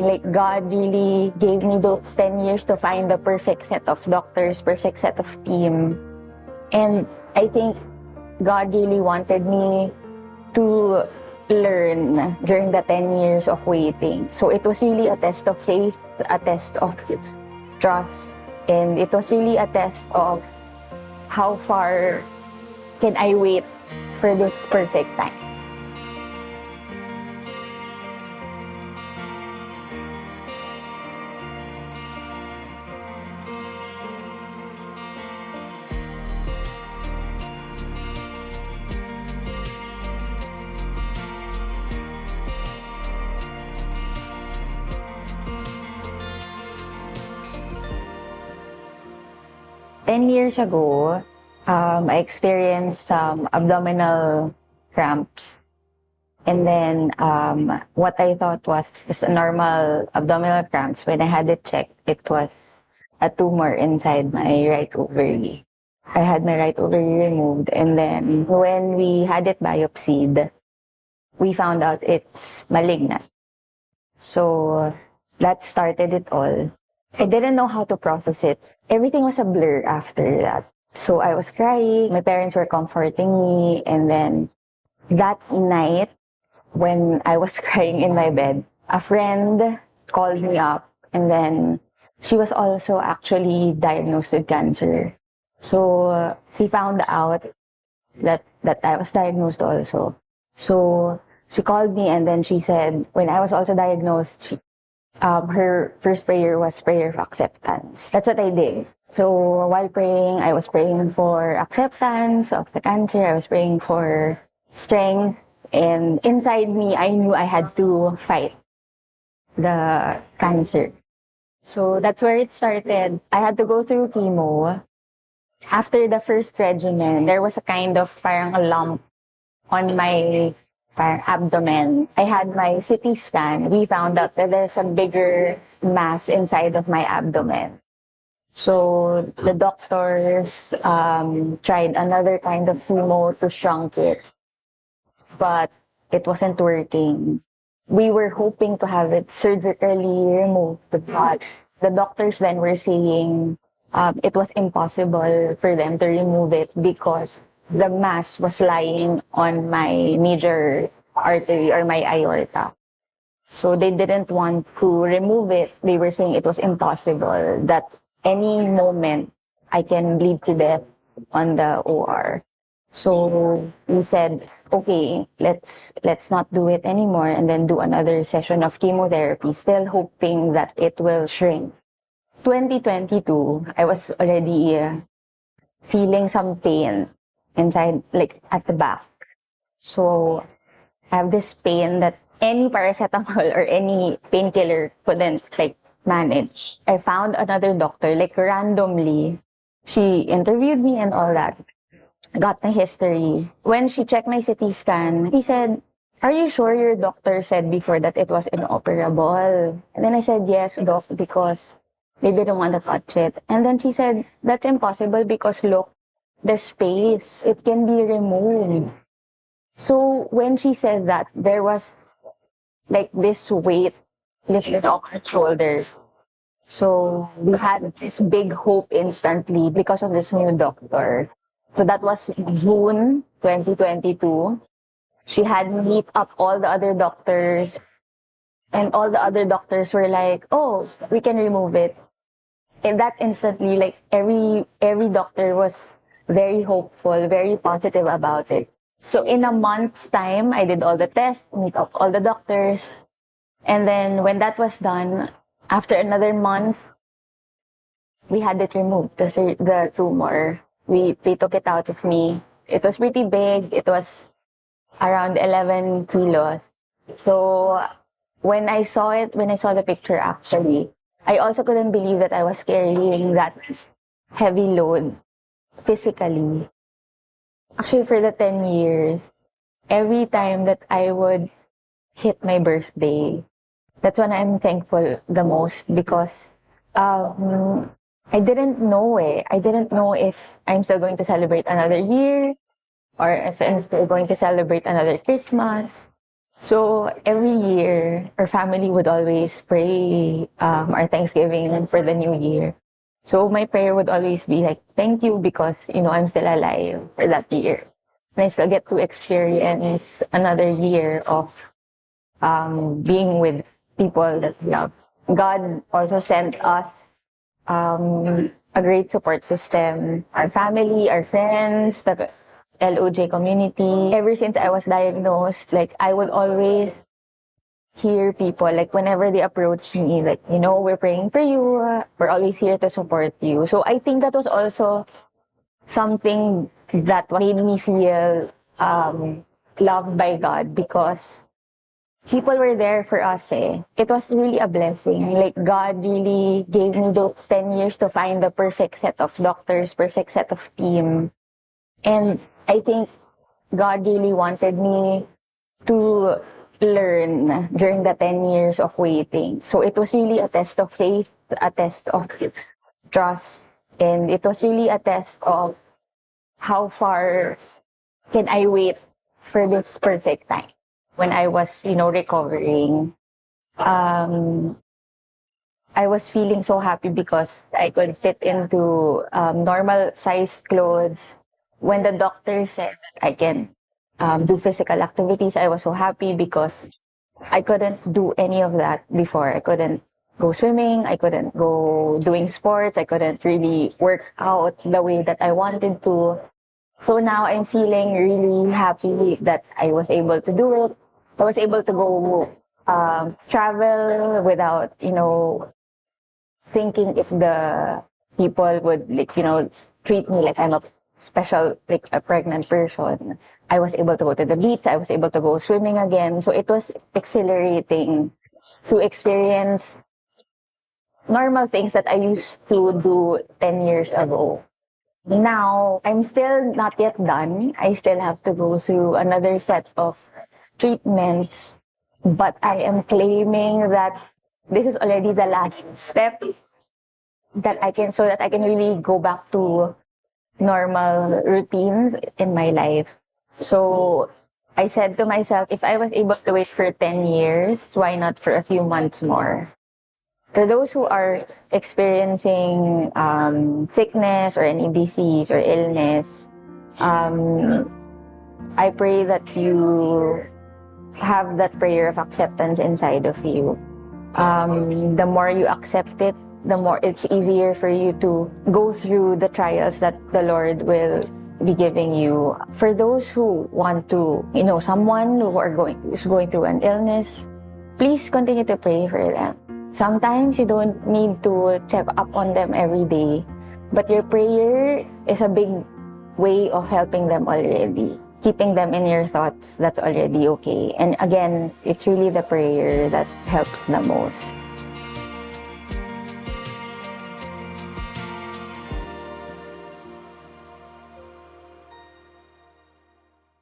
Like, God really gave me those 10 years to find the perfect set of doctors, perfect set of team. And I think God really wanted me to learn during the 10 years of waiting. So it was really a test of faith, a test of trust, and it was really a test of how far can I wait for this perfect time. Ten years ago, I experienced some abdominal cramps. And then what I thought was just a normal abdominal cramps. When I had it checked, it was a tumor inside my right ovary. I had my right ovary removed. And then when we had it biopsied, we found out it's malignant. So that started it all. I didn't know how to process it. Everything was a blur after that. So I was crying. My parents were comforting me. And then that night, when I was crying in my bed, a friend called me up. And then she was also actually diagnosed with cancer. So she found out that I was diagnosed also. So she called me and then she said, when I was also diagnosed, her first prayer was prayer of acceptance. That's what I did. So while praying, I was praying for acceptance of the cancer. I was praying for strength. And inside me, I knew I had to fight the cancer. So that's where it started. I had to go through chemo. After the first regimen, there was a kind of parang a lump on my abdomen. I had my CT scan. We found out that there's a bigger mass inside of my abdomen. So the doctors tried another kind of chemo to shrink it, but it wasn't working. We were hoping to have it surgically removed, but the doctors then were saying it was impossible for them to remove it because the mass was lying on my major artery or my aorta. So they didn't want to remove it. They were saying it was impossible, that any moment I can bleed to death on the OR. So we said, okay, let's not do it anymore and then do another session of chemotherapy, still hoping that it will shrink. 2022, I was already feeling some pain inside, like at the back. So I have this pain that any paracetamol or any painkiller couldn't manage. I found another doctor, randomly. She interviewed me and all that. Got my history. When she checked my CT scan, he said, "Are you sure your doctor said before that it was inoperable?" And then I said, "Yes, doc, because they didn't want to touch it." And then she said, "That's impossible because look, the space, it can be removed." So when she said that, there was this weight lifted off her shoulders. So we had this big hope instantly because of this new doctor. So that was June 2022. She had me meet up all the other doctors, and all the other doctors were like, "Oh, we can remove it." And that instantly, every doctor was very hopeful, very positive about it. So in a month's time, I did all the tests, meet up all the doctors. And then when that was done, after another month, we had it removed, the tumor. They took it out of me. It was pretty big. It was around 11 kilos. So when I saw the picture actually, I also couldn't believe that I was carrying that heavy load physically. Actually, for the 10 years, every time that I would hit my birthday, that's when I'm thankful the most because I didn't know I didn't know if I'm still going to celebrate another year or if I'm still going to celebrate another Christmas. So every year, our family would always pray our Thanksgiving for the new year. So my prayer would always be like, thank you because, I'm still alive for that year. And I still get to experience another year of being with people that we love. God also sent us a great support system, our family, our friends, the LOJ community. Ever since I was diagnosed, like I would always hear people, like whenever they approach me, like, we're praying for you, we're always here to support you. So I think that was also something that made me feel loved by God because people were there for us eh. It was really a blessing. Like God really gave me those 10 years to find the perfect set of doctors, perfect set of team. And I think God really wanted me to learn during the 10 years of waiting. So it was really a test of faith, a test of trust, and it was really a test of how far can I wait for this perfect time. When I was, recovering, I was feeling so happy because I could fit into normal sized clothes. When the doctor said that I can do physical activities, I was so happy because I couldn't do any of that before. I couldn't go swimming. I couldn't go doing sports. I couldn't really work out the way that I wanted to. So now I'm feeling really happy that I was able to do it. I was able to go travel without, thinking if the people would treat me like I'm a special, like a pregnant person. I was able to go to the beach. I was able to go swimming again. So it was exhilarating to experience normal things that I used to do 10 years ago. Now, I'm still not yet done. I still have to go through another set of treatments, but I am claiming that this is already the last step so that I can really go back to normal routines in my life. So I said to myself, if I was able to wait for 10 years, why not for a few months more? For those who are experiencing sickness or any disease or illness, I pray that you have that prayer of acceptance inside of you. The more you accept it, the more it's easier for you to go through the trials that the Lord will be giving you. For those who want to, someone who's going through an illness, please continue to pray for them. Sometimes you don't need to check up on them every day, but your prayer is a big way of helping them already. Keeping them in your thoughts, that's already okay. And again, it's really the prayer that helps the most.